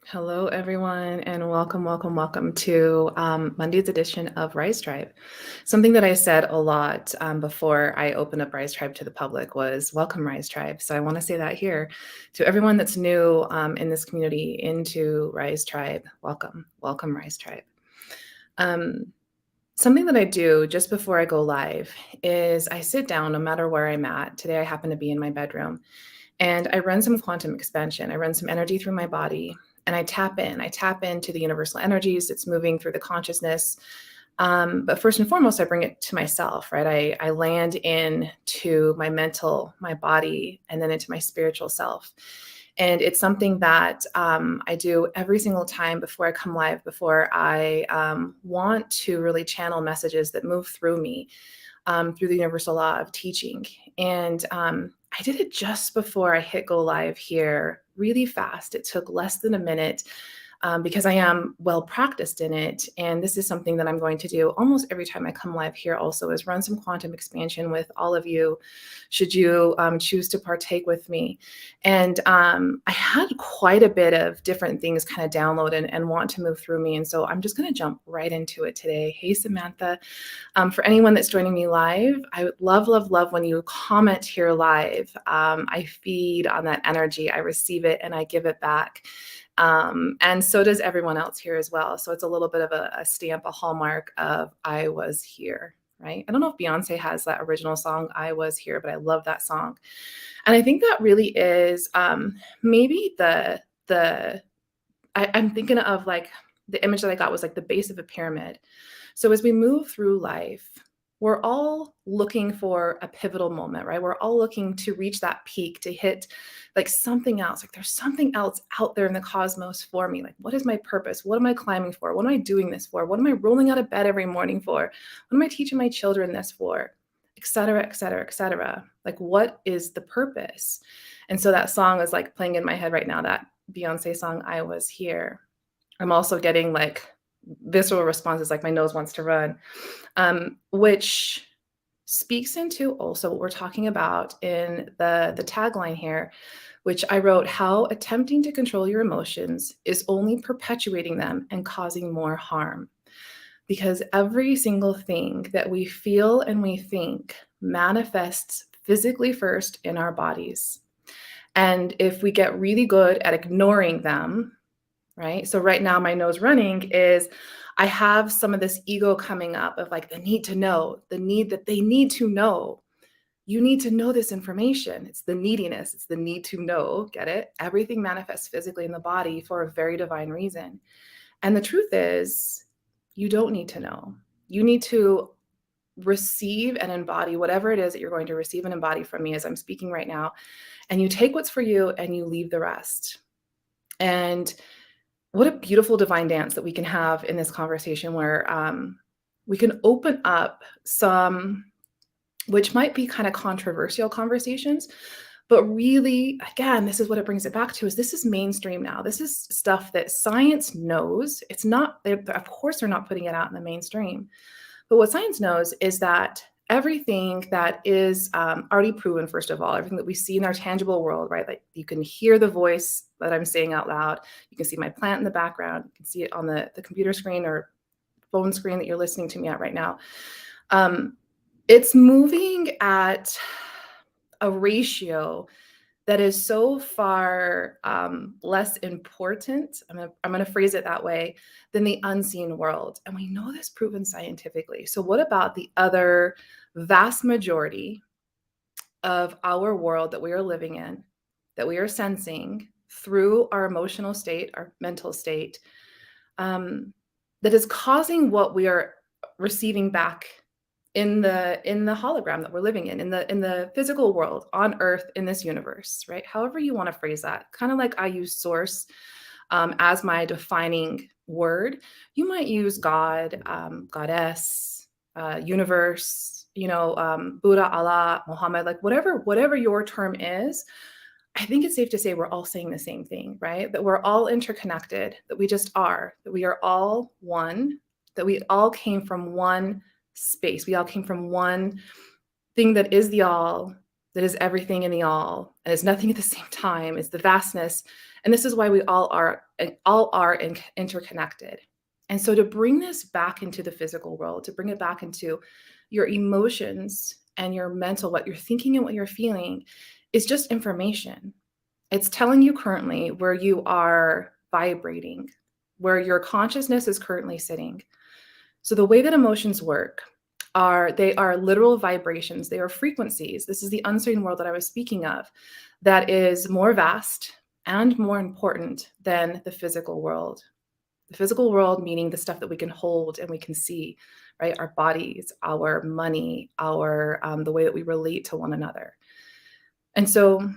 Hello, everyone, and welcome to Monday's edition of Rise Tribe. Something that I said a lot before I opened up Rise Tribe to the public was welcome, Rise Tribe. So I want to say that here to everyone that's new in this community into Rise Tribe. Welcome, Rise Tribe. Um, Something that I do just before I go live is I sit down no matter where I'm at. Today, I happen to be in my bedroom. And I run some quantum expansion. I run some energy through my body and I tap in. I tap into the universal energies that's moving through the consciousness. But first and foremost, I bring it to myself, right? I land into my mental, my body, and then into my spiritual self. And it's something that I do every single time before I come live, before I want to really channel messages that move through me through the universal law of teaching. And I did it just before I hit go live here, really fast. It took less than a minute because I am well practiced in it. And this is something that I'm going to do almost every time I come live here also, is run some quantum expansion with all of you, should you choose to partake with me. And I had quite a bit of different things kind of download and want to move through me. And so I'm just going to jump right into it today. Hey, Samantha. For anyone that's joining me live, I would love when you comment here live. I feed on that energy, I receive it, and I give it back. And so does everyone else here as well. So it's a little bit of a stamp, a hallmark of I was here, right? I don't know if Beyonce has that original song, I Was Here, but I love that song. And I think that really is maybe I'm thinking of like the image that I got was like the base of a pyramid. So as we move through life, we're all looking for a pivotal moment, right? We're all looking to reach that peak, to hit like something else. Like there's something else out there in the cosmos for me. Like, what is my purpose? What am I climbing for? What am I doing this for? What am I rolling out of bed every morning for? What am I teaching my children this for? Et cetera, et cetera, et cetera. Like, what is the purpose? And so that song is like playing in my head right now, that Beyonce song, I Was Here. I'm also getting like visceral responses, like my nose wants to run, which speaks into also what we're talking about in the tagline here, which I wrote, how attempting to control your emotions is only perpetuating them and causing more harm. Because every single thing that we feel and we think manifests physically first in our bodies. And if we get really good at ignoring them, right? So right now my nose running is I have some of this ego coming up of like the need to know, the need that they need to know. You need to know this information. It's the neediness, it's the need to know, get it? Everything manifests physically in the body for a very divine reason. And the truth is, you don't need to know. You need to receive and embody whatever it is that you're going to receive and embody from me as I'm speaking right now. And you take what's for you and you leave the rest. And what a beautiful divine dance that we can have in this conversation where we can open up some, which might be kind of controversial conversations, but really, again, this is what it brings it back to, is this is mainstream now. This is stuff that science knows. It's not, of course, they're not putting it out in the mainstream. But what science knows is that everything that is already proven, first of all, everything that we see in our tangible world, right? Like you can hear the voice that I'm saying out loud. You can see my plant in the background. You can see it on the computer screen or phone screen that you're listening to me at right now. It's moving at a ratio that is so far less important, I'm going to phrase it that way, than the unseen world. And we know this proven scientifically. So what about the other vast majority of our world that we are living in, that we are sensing through our emotional state, our mental state, that is causing what we are receiving back in the hologram that we're living in the physical world on earth, in this universe, right? However you want to phrase that, kind of like I use source as my defining word. You might use God, goddess, universe, Buddha, Allah, Muhammad, like whatever your term is. I think it's safe to say we're all saying the same thing, right? That we're all interconnected, that we just are, that we are all one, that we all came from one space. We all came from one thing that is the all, that is everything in the all, and is nothing at the same time, is the vastness. And this is why we all are interconnected. And so to bring this back into the physical world, to bring it back into your emotions and your mental, what you're thinking and what you're feeling, is just information. It's telling you currently where you are vibrating, where your consciousness is currently sitting. So the way that emotions work are they are literal vibrations, they are frequencies. This is the unseen world that I was speaking of, that is more vast and more important than the physical world. The physical world meaning the stuff that we can hold and we can see, right? Our bodies, our money, our the way that we relate to one another. And so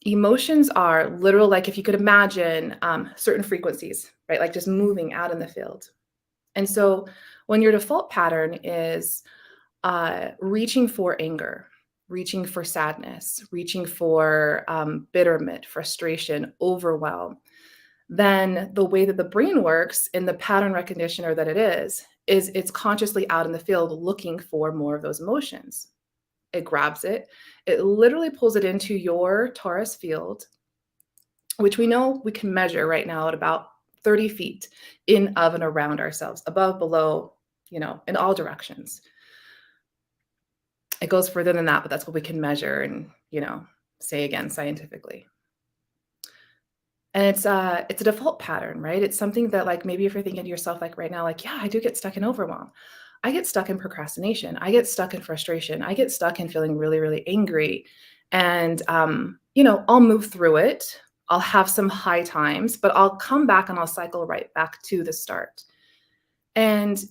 emotions are literal, like if you could imagine certain frequencies, right? Like just moving out in the field. And so when your default pattern is reaching for anger, reaching for sadness, reaching for bitterment, frustration, overwhelm, then the way that the brain works in the pattern recognitioner that it is it's consciously out in the field looking for more of those emotions. It grabs it, it literally pulls it into your Taurus field, which we know we can measure right now at about 30 feet in, of, and around ourselves, above, below, in all directions. It goes further than that, but that's what we can measure and, say again scientifically. And it's a default pattern, right? It's something that like maybe if you're thinking to yourself like right now, like, yeah, I do get stuck in overwhelm. I get stuck in procrastination. I get stuck in frustration. I get stuck in feeling really, really angry. And I'll move through it. I'll have some high times, but I'll come back and I'll cycle right back to the start. And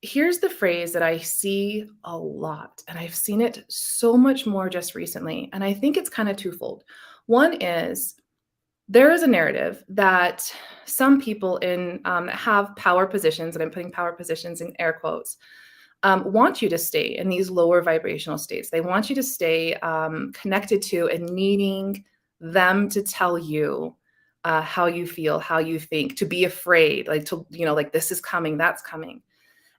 here's the phrase that I see a lot, and I've seen it so much more just recently. And I think it's kind of twofold. One is there is a narrative that some people in have power positions, and I'm putting power positions in air quotes, want you to stay in these lower vibrational states. They want you to stay connected to and needing them to tell you how you feel, how you think, to be afraid, like like this is coming, that's coming.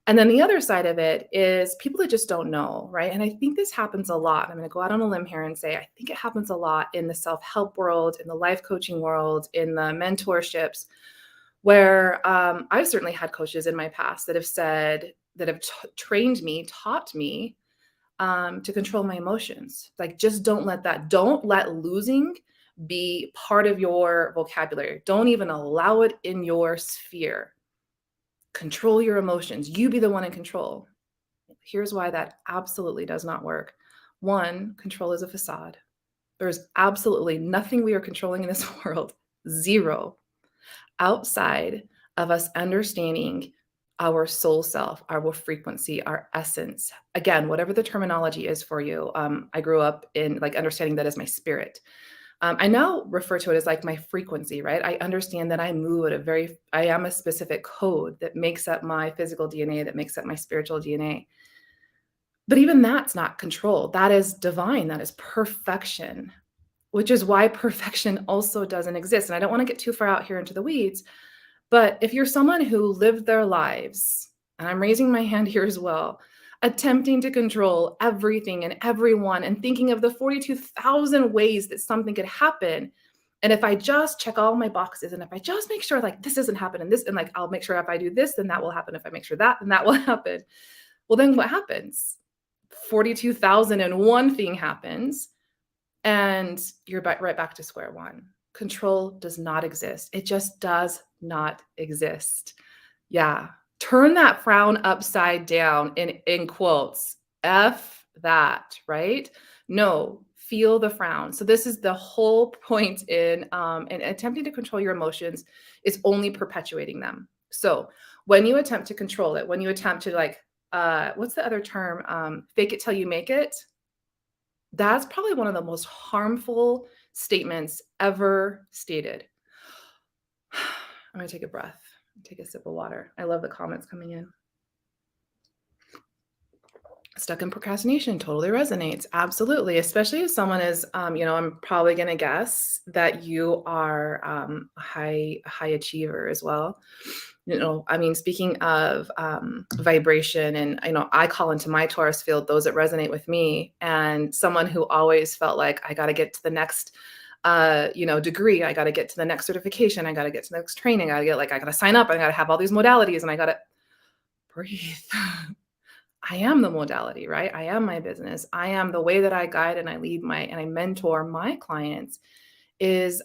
And then the other side of it is people that just don't know, right? And I think this happens a lot. I'm going to go out on a limb here and say I think it happens a lot in the self-help world, in the life coaching world, in the mentorships, where I've certainly had coaches in my past that have said, that have trained me, taught me to control my emotions. Like, just don't let losing be part of your vocabulary. Don't even allow it in your sphere. Control your emotions. You be the one in control. Here's why that absolutely does not work. One, control is a facade. There's absolutely nothing we are controlling in this world, zero, outside of us understanding our soul self, our frequency, our essence. Again, whatever the terminology is for you. I grew up in like understanding that as my spirit. I now refer to it as like my frequency, right? I understand that I move at I am a specific code that makes up my physical DNA, that makes up my spiritual DNA. But even that's not control. That is divine. That is perfection, which is why perfection also doesn't exist. And I don't want to get too far out here into the weeds, but if you're someone who lived their lives, and I'm raising my hand here as well, attempting to control everything and everyone and thinking of the 42,000 ways that something could happen. And if I just check all my boxes and if I just make sure like this doesn't happen and this, and like I'll make sure if I do this, then that will happen. If I make sure that, then that will happen. Well, then what happens? 42,001 thing happens and you're right back to square one. Control does not exist. It just does not exist. Yeah. Turn that frown upside down in quotes. F that, right? No, feel the frown. So this is the whole point in attempting to control your emotions is only perpetuating them. So when you attempt to control it, when you attempt to like, what's the other term? Fake it till you make it. That's probably one of the most harmful statements ever stated. I'm going to take a breath, take a sip of water. I love the comments coming in. Stuck in procrastination totally resonates. Absolutely, especially if someone is, I'm probably going to guess that you are a high achiever as well. I mean, speaking of vibration, and I call into my Taurus field those that resonate with me, and someone who always felt like I got to get to the next, degree, I got to get to the next certification, I got to get to the next training, I got to sign up, I got to have all these modalities, and I got to breathe. I am the modality, right? I am my business. I am the way that I guide and I lead and I mentor my clients is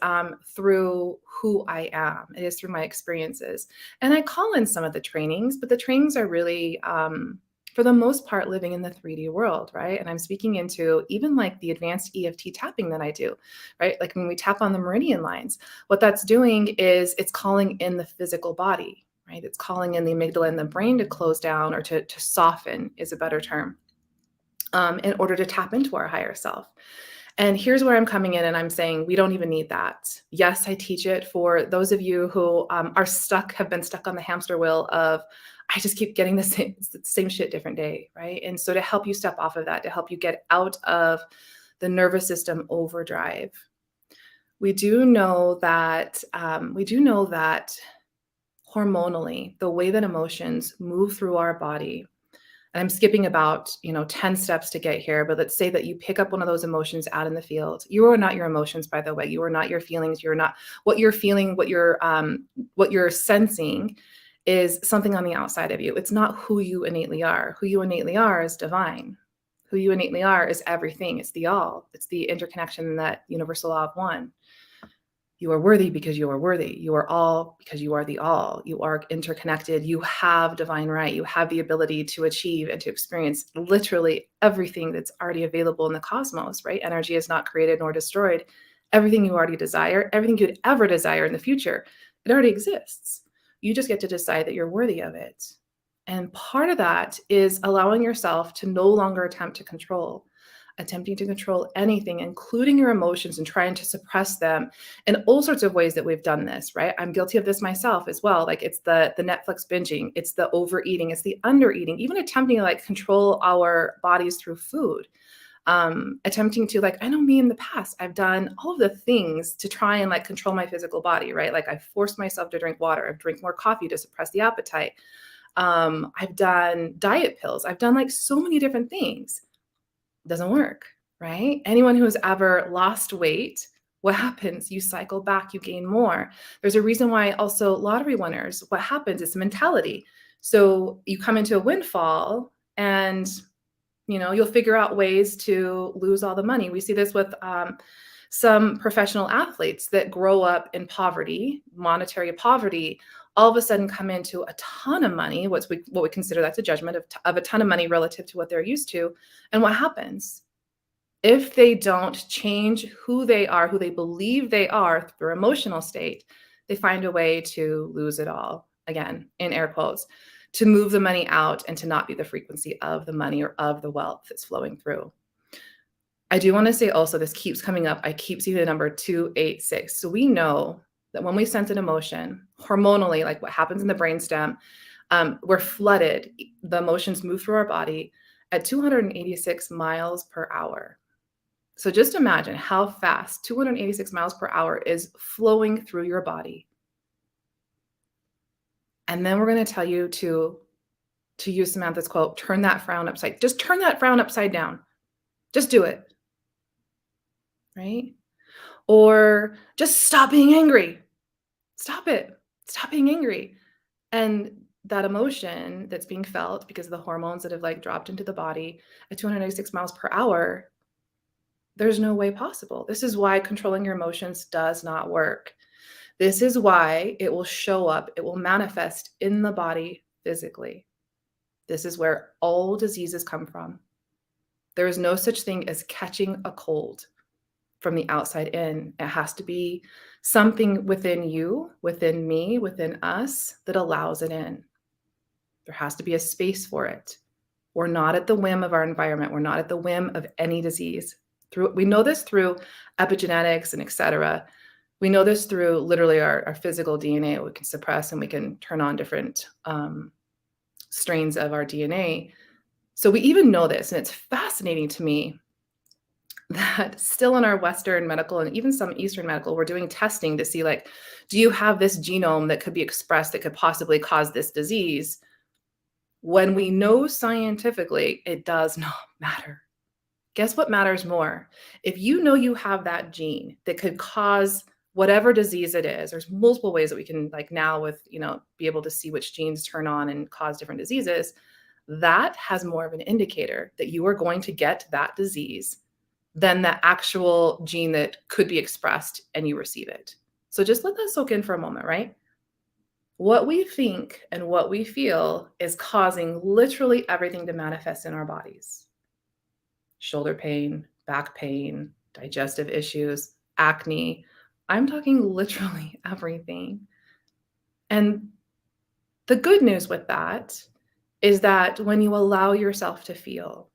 through who I am. It is through my experiences. And I call in some of the trainings, but the trainings are really, for the most part, living in the 3D world, right? And I'm speaking into even like the advanced EFT tapping that I do, right? Like when we tap on the meridian lines, what that's doing is it's calling in the physical body, right? It's calling in the amygdala and the brain to close down or to soften is a better term, in order to tap into our higher self. And here's where I'm coming in and I'm saying we don't even need that. Yes, I teach it for those of you who have been stuck on the hamster wheel of, I just keep getting the same shit different day, right? And so to help you step off of that, to help you get out of the nervous system overdrive, we do know that hormonally, the way that emotions move through our body, and I'm skipping about, 10 steps to get here, but let's say that you pick up one of those emotions out in the field. You are not your emotions, by the way. You are not your feelings. You're not what you're feeling, what you're sensing is something on the outside of you. It's not who you innately are. Who you innately are is divine. Who you innately are is everything. It's the all. It's the interconnection, that universal law of one. You are worthy because you are worthy. You are all because you are the all. You are interconnected. You have divine right. You have the ability to achieve and to experience literally everything that's already available in the cosmos, right? Energy is not created nor destroyed. Everything you already desire, everything you'd ever desire in the future, it already exists. You just get to decide that you're worthy of it. And part of that is allowing yourself to no longer attempting to control anything, including your emotions, and trying to suppress them in all sorts of ways that we've done this, right? I'm guilty of this myself as well. Like it's the Netflix binging, it's the overeating, it's the undereating, even attempting to like control our bodies through food. Attempting to, like, I know me in the past, I've done all of the things to try and like control my physical body, right? Like I've forced myself to drink water, I've drank more coffee to suppress the appetite. I've done diet pills, I've done like so many different things. Doesn't work, right? Anyone who's ever lost weight, what happens? You cycle back, you gain more. There's a reason why also lottery winners, what happens is mentality. So you come into a windfall and you'll figure out ways to lose all the money. We see this with some professional athletes that grow up in poverty, monetary poverty, all of a sudden come into a ton of money, what we consider that's a judgment of a ton of money relative to what they're used to. And what happens? If they don't change who they are, who they believe they are through their emotional state, they find a way to lose it all, again, in air quotes, to move the money out and to not be the frequency of the money or of the wealth that's flowing through. I do want to say also, this keeps coming up. I keep seeing the number 286. So we know that when we sense an emotion, hormonally, like what happens in the brainstem, we're flooded. The emotions move through our body at 286 miles per hour. So just imagine how fast 286 miles per hour is flowing through your body. And then we're going to tell you to use Samantha's quote, turn that frown upside down. Just do it. Right? Or just stop being angry. Stop it. Stop being angry. And that emotion that's being felt because of the hormones that have like dropped into the body at 286 miles per hour, there's no way possible. This is why controlling your emotions does not work. This is why it will show up, it will manifest in the body physically. This is where all diseases come from. There is no such thing as catching a cold from the outside in. It has to be something within you, within me, within us that allows it in. There has to be a space for it. We're not at the whim of our environment. We're not at the whim of any disease. We know this through epigenetics and et cetera. We know this through literally our physical DNA. We can suppress and we can turn on different strains of our DNA. So we even know this, and it's fascinating to me that still in our Western medical and even some Eastern medical, we're doing testing to see like, do you have this genome that could be expressed that could possibly cause this disease? When we know scientifically it does not matter. Guess what matters more? If you know you have that gene that could cause whatever disease it is, there's multiple ways that we can like now with, be able to see which genes turn on and cause different diseases. That has more of an indicator that you are going to get that disease than the actual gene that could be expressed and you receive it. So just let that soak in for a moment, right? What we think and what we feel is causing literally everything to manifest in our bodies. Shoulder pain, back pain, digestive issues, acne. I'm talking literally everything. And the good news with that is that when you allow yourself to feel,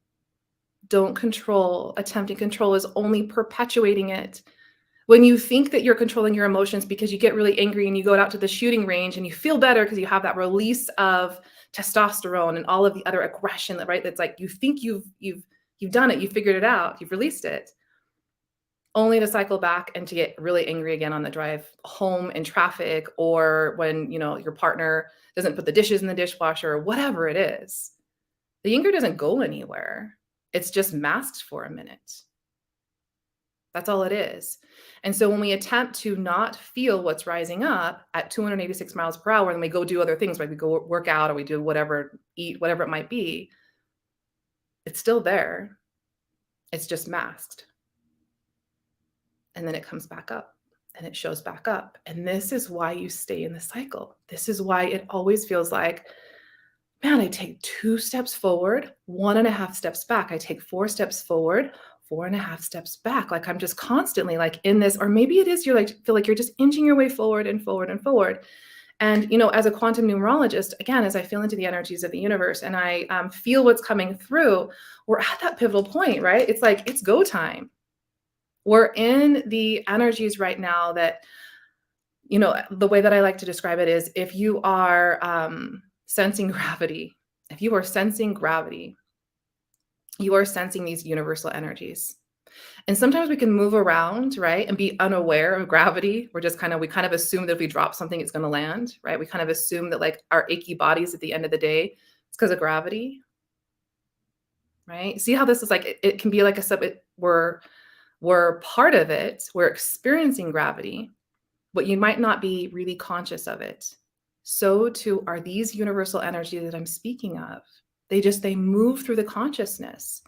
don't control, attempting control is only perpetuating it. When you think that you're controlling your emotions because you get really angry and you go out to the shooting range and you feel better because you have that release of testosterone and all of the other aggression, that right, that's like you think you've done it, you figured it out, you've released it, only to cycle back and to get really angry again on the drive home in traffic, or when your partner doesn't put the dishes in the dishwasher, or whatever it is. The anger doesn't go anywhere. It's just masked for a minute. That's all it is. And so when we attempt to not feel what's rising up at 286 miles per hour, and we go do other things, like we go work out or we do whatever, eat, whatever it might be, it's still there. It's just masked. And then it comes back up and it shows back up. And this is why you stay in the cycle. This is why it always feels like, man, I take 2 steps forward, 1.5 steps back. I take 4 steps forward, 4.5 steps back. Like I'm just constantly like in this, or maybe it is you're like, feel like you're just inching your way forward and forward and forward. And, as a quantum numerologist, again, as I feel into the energies of the universe and I feel what's coming through, we're at that pivotal point, right? It's like, it's go time. We're in the energies right now that, the way that I like to describe it is if you are sensing gravity, if you are sensing gravity, you are sensing these universal energies. And sometimes we can move around, right, and be unaware of gravity. We kind of assume that if we drop something, it's going to land, right? We kind of assume that like our achy bodies at the end of the day, it's because of gravity, right? See how this is like, it can be like we're part of it. We're experiencing gravity, but you might not be really conscious of it. So too are these universal energies that I'm speaking of. They move through the consciousness.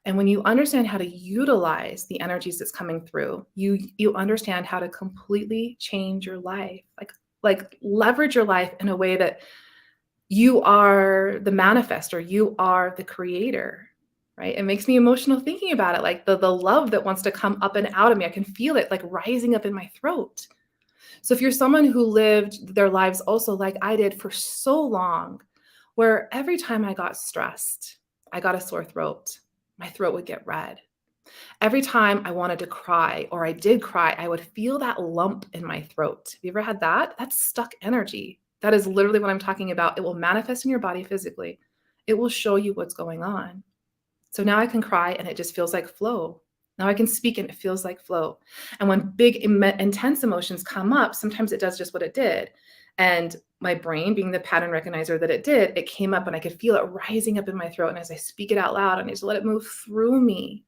And when you understand how to utilize the energies that's coming through, you understand how to completely change your life. Like leverage your life in a way that you are the manifestor, you are the creator, right? It makes me emotional thinking about it. Like the love that wants to come up and out of me. I can feel it like rising up in my throat. So if you're someone who lived their lives also like I did for so long, where every time I got stressed, I got a sore throat. My throat would get red. Every time I wanted to cry or I did cry, I would feel that lump in my throat. Have you ever had that? That's stuck energy. That is literally what I'm talking about. It will manifest in your body physically. It will show you what's going on. So now I can cry and it just feels like flow. Now I can speak and it feels like flow. And when big, intense emotions come up, sometimes it does just what it did. And my brain, being the pattern recognizer that it did, it came up and I could feel it rising up in my throat. And as I speak it out loud and I just let it move through me,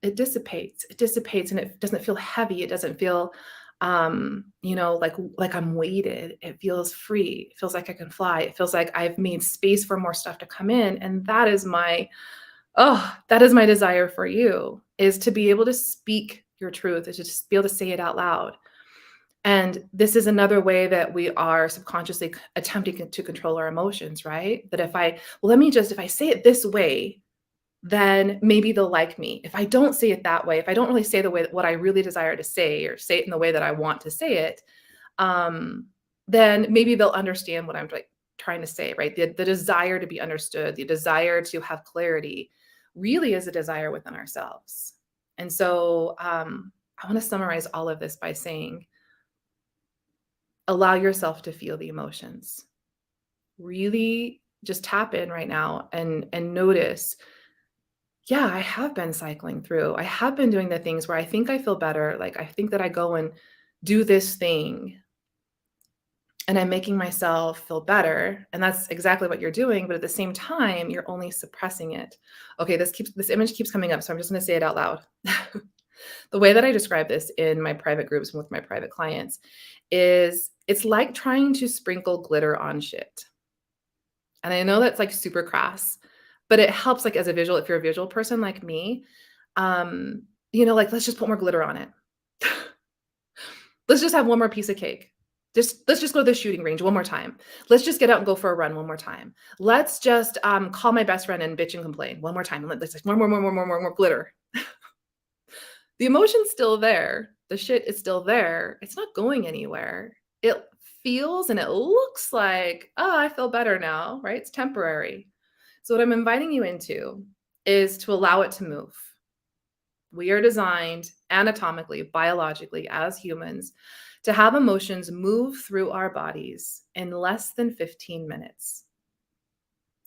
it dissipates. It dissipates and it doesn't feel heavy. It doesn't feel like I'm weighted. It feels free. It feels like I can fly. It feels like I've made space for more stuff to come in. And that is my desire for you, is to be able to speak your truth, is to just be able to say it out loud. And this is another way that we are subconsciously attempting to control our emotions, right? That if I say it this way, then maybe they'll like me. If I don't say it that way, if I don't really say the way what I really desire to say, or say it in the way that I want to say it, then maybe they'll understand what I'm like trying to say, right? The desire to be understood, the desire to have clarity really is a desire within ourselves. And so I want to summarize all of this by saying, allow yourself to feel the emotions. Really just tap in right now and notice, yeah, I have been cycling through. I have been doing the things where I think I feel better. Like I think that I go and do this thing and I'm making myself feel better. And that's exactly what you're doing. But at the same time, you're only suppressing it. Okay, this image keeps coming up. So I'm just going to say it out loud. The way that I describe this in my private groups and with my private clients is it's like trying to sprinkle glitter on shit. And I know that's like super crass, but it helps like as a visual, if you're a visual person like me, like let's just put more glitter on it. Let's just have one more piece of cake. Let's just go to the shooting range one more time. Let's just get out and go for a run one more time. Let's just call my best friend and bitch and complain one more time. Let's just more glitter. The emotion's still there. The shit is still there. It's not going anywhere. It feels and it looks like, oh, I feel better now, right? It's temporary. So what I'm inviting you into is to allow it to move. We are designed anatomically, biologically, as humans, to have emotions move through our bodies in less than 15 minutes,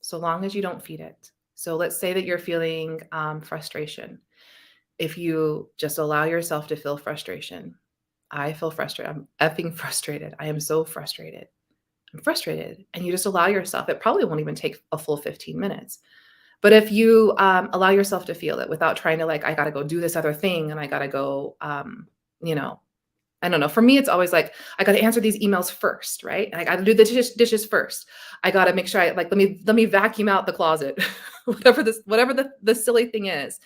so long as you don't feed it. So let's say that you're feeling frustration. If you just allow yourself to feel frustration, I feel frustrated. I'm effing frustrated. I am so frustrated. I'm frustrated. And you just allow yourself, it probably won't even take a full 15 minutes. But if you allow yourself to feel it without trying to like, I got to go do this other thing and I got to go, I don't know. For me, it's always like, I got to answer these emails first, right? And I got to do the dishes first. I got to make sure let me vacuum out the closet, whatever the silly thing is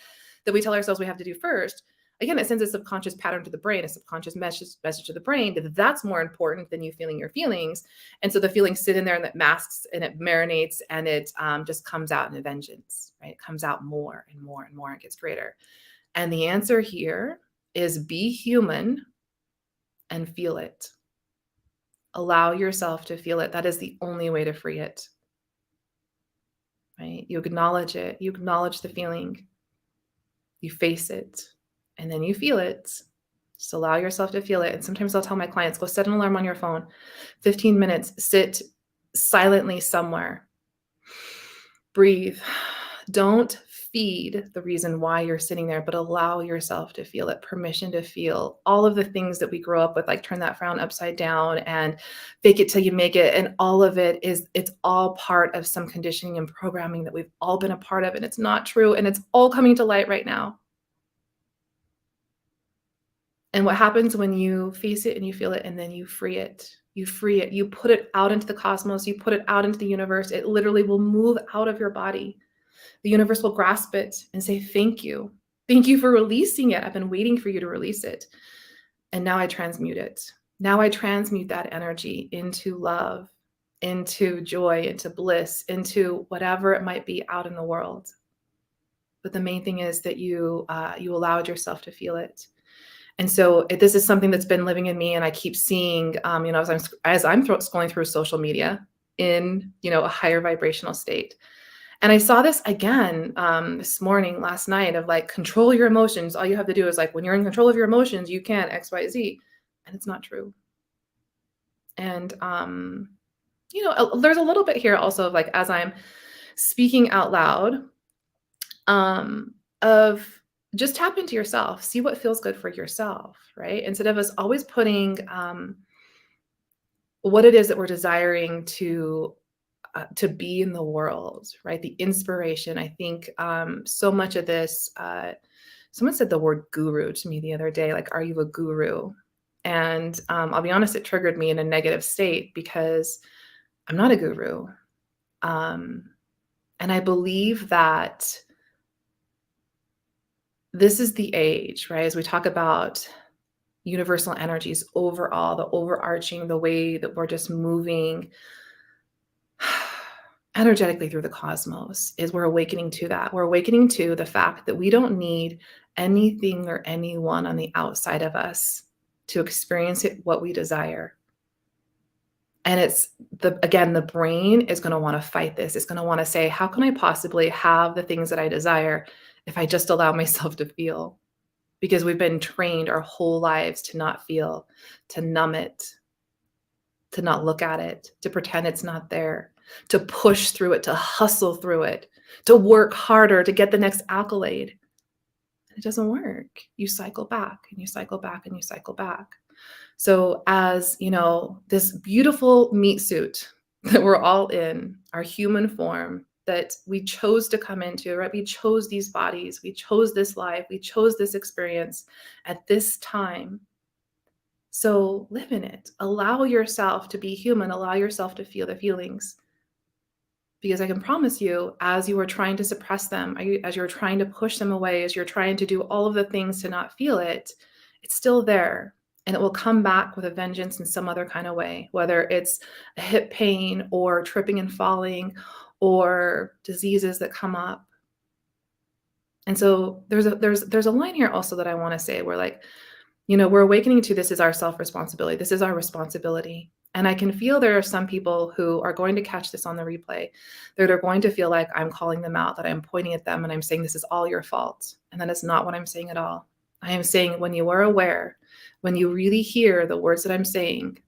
that we tell ourselves we have to do first. Again, it sends a subconscious pattern to the brain, a subconscious message to the brain that that's more important than you feeling your feelings. And so the feelings sit in there and it masks and it marinates and it just comes out in a vengeance, right? It comes out more and more and more and gets greater. And the answer here is be human and feel it. Allow yourself to feel it. That is the only way to free it, right? You acknowledge it. You acknowledge the feeling. You face it. And then you feel it. Just allow yourself to feel it. And sometimes I'll tell my clients, go set an alarm on your phone. 15 minutes, sit silently somewhere. Breathe. Don't feed the reason why you're sitting there, but allow yourself to feel it, permission to feel all of the things that we grow up with, like turn that frown upside down and fake it till you make it. And all of it's all part of some conditioning and programming that we've all been a part of. And it's not true. And it's all coming to light right now. And what happens when you face it and you feel it and then you free it? You free it. You put it out into the cosmos. You put it out into the universe. It literally will move out of your body. The universe will grasp it and say, thank you. Thank you for releasing it. I've been waiting for you to release it. And now I transmute it. Now I transmute that energy into love, into joy, into bliss, into whatever it might be out in the world. But the main thing is that you allowed yourself to feel it. And so this is something that's been living in me, and I keep seeing, as I'm scrolling through social media in, a higher vibrational state. And I saw this again this morning, last night, of like, control your emotions. All you have to do is like, when you're in control of your emotions, you can X, Y, Z. And it's not true. And, there's a little bit here also of like, as I'm speaking out loud, of just tap into yourself, see what feels good for yourself, right? Instead of us always putting what it is that we're desiring to be in the world, right? The inspiration. I think so much of this, someone said the word guru to me the other day, like, are you a guru? And I'll be honest, it triggered me in a negative state because I'm not a guru. And I believe that this is the age, right? As we talk about universal energies overall, the overarching, the way that we're just moving energetically through the cosmos, is we're awakening to that. We're awakening to the fact that we don't need anything or anyone on the outside of us to experience it, what we desire. And it's the brain is going to want to fight this. It's going to want to say, how can I possibly have the things that I desire if I just allow myself to feel? Because we've been trained our whole lives to not feel, to numb it, to not look at it, to pretend it's not there. to push through it, to hustle through it, to work harder, to get the next accolade. It doesn't work. You cycle back and you cycle back and you cycle back. So as, this beautiful meat suit that we're all in, our human form that we chose to come into, right? We chose these bodies, we chose this life, we chose this experience at this time. So live in it. Allow yourself to be human, allow yourself to feel the feelings. Because I can promise you, as you are trying to suppress them, as you're trying to push them away, as you're trying to do all of the things to not feel it, it's still there. And it will come back with a vengeance in some other kind of way, whether it's a hip pain or tripping and falling or diseases that come up. And so there's a line here also that I want to say where, like, we're awakening to this is our self-responsibility. This is our responsibility. And I can feel there are some people who are going to catch this on the replay. They're going to feel like I'm calling them out, that I'm pointing at them and I'm saying this is all your fault. And that is not what I'm saying at all. I am saying when you are aware, when you really hear the words that I'm saying,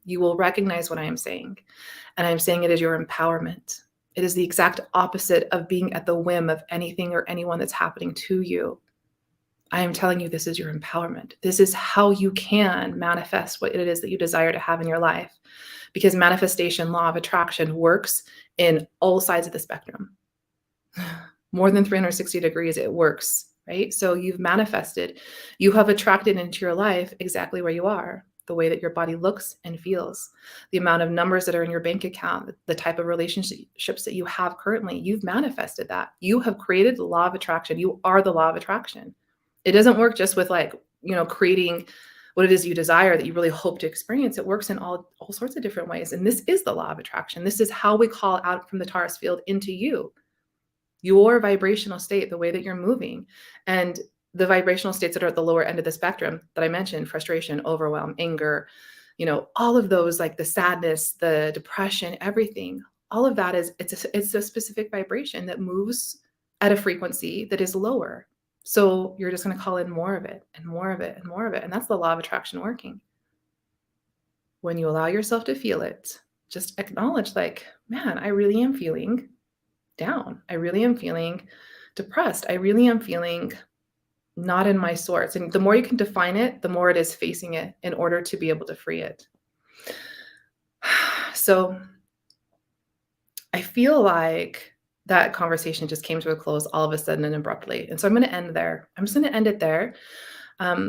you will recognize what I am saying. And I'm saying it is your empowerment. It is the exact opposite of being at the whim of anything or anyone that's happening to you. I am telling you, this is your empowerment. This is how you can manifest what it is that you desire to have in your life. Because manifestation, law of attraction, works in all sides of the spectrum. More than 360 degrees, it works, right? So you've manifested. You have attracted into your life exactly where you are, the way that your body looks and feels, the amount of numbers that are in your bank account, the type of relationships that you have currently. You've manifested that. You have created the law of attraction. You are the law of attraction. It doesn't work just with creating what it is you desire that you really hope to experience. It works in all sorts of different ways. And this is the law of attraction. This is how we call out from the Taurus field into you, your vibrational state, the way that you're moving. And the vibrational states that are at the lower end of the spectrum that I mentioned, frustration, overwhelm, anger, all of those, like the sadness, the depression, everything, all of that it's a specific vibration that moves at a frequency that is lower. So you're just going to call in more of it and more of it and more of it. And that's the law of attraction working. When you allow yourself to feel it, just acknowledge, like, man, I really am feeling down. I really am feeling depressed. I really am feeling not in my source. And the more you can define it, the more it is facing it in order to be able to free it. So I feel like that conversation just came to a close all of a sudden and abruptly. And so I'm going to end there. I'm just going to end it there.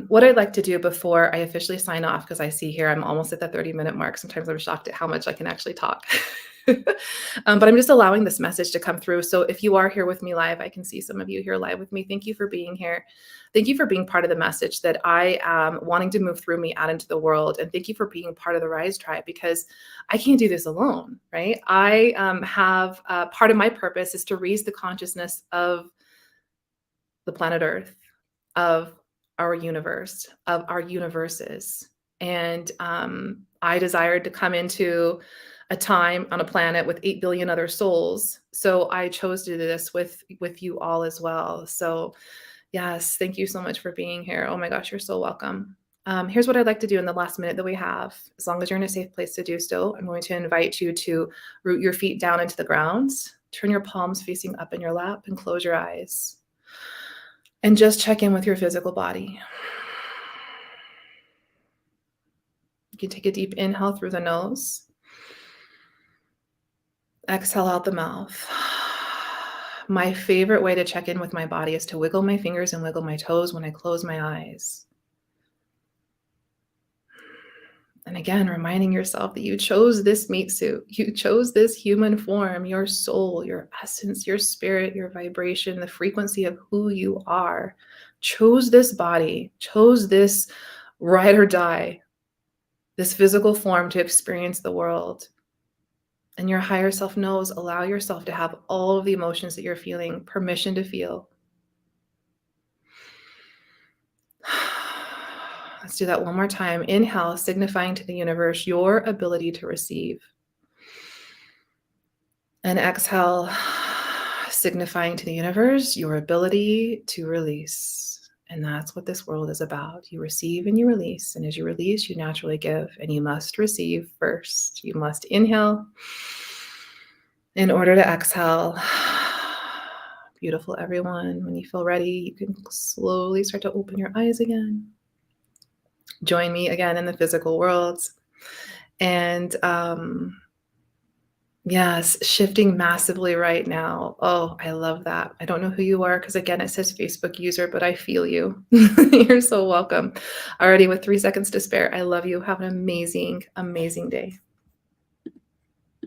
What I'd like to do before I officially sign off, because I see here I'm almost at the 30-minute mark. Sometimes I'm shocked at how much I can actually talk. But I'm just allowing this message to come through. So if you are here with me live, I can see some of you here live with me. Thank you for being here. Thank you for being part of the message that I am wanting to move through me out into the world. And thank you for being part of the Rise Tribe, because I can't do this alone, right? I have part of my purpose is to raise the consciousness of the planet Earth, of our universe, of our universes. And I desired to come into a time on a planet with 8 billion other souls. So I chose to do this with you all as well. So yes, thank you so much for being here. Oh my gosh, you're so welcome. Here's what I'd like to do in the last minute that we have. As long as you're in a safe place to do so, I'm going to invite you to root your feet down into the ground, turn your palms facing up in your lap, and close your eyes. And just check in with your physical body. You can take a deep inhale through the nose. Exhale out the mouth. My favorite way to check in with my body is to wiggle my fingers and wiggle my toes when I close my eyes. And again, reminding yourself that you chose this meat suit. You chose this human form, your soul, your essence, your spirit, your vibration, the frequency of who you are. Chose this body, chose this ride or die, this physical form to experience the world. And your higher self knows, allow yourself to have all of the emotions that you're feeling, permission to feel. Let's do that one more time. Inhale, signifying to the universe your ability to receive. And exhale, signifying to the universe your ability to release. And that's what this world is about. You receive and you release. And as you release, you naturally give. And you must receive first. You must inhale. In order to exhale, beautiful everyone. When you feel ready, you can slowly start to open your eyes again. Join me again in the physical worlds. And yes, shifting massively right now. Oh, I love that. I don't know who you are because, again, it says Facebook user, but I feel you. You're so welcome. Already with 3 seconds to spare. I love you. Have an amazing, amazing day.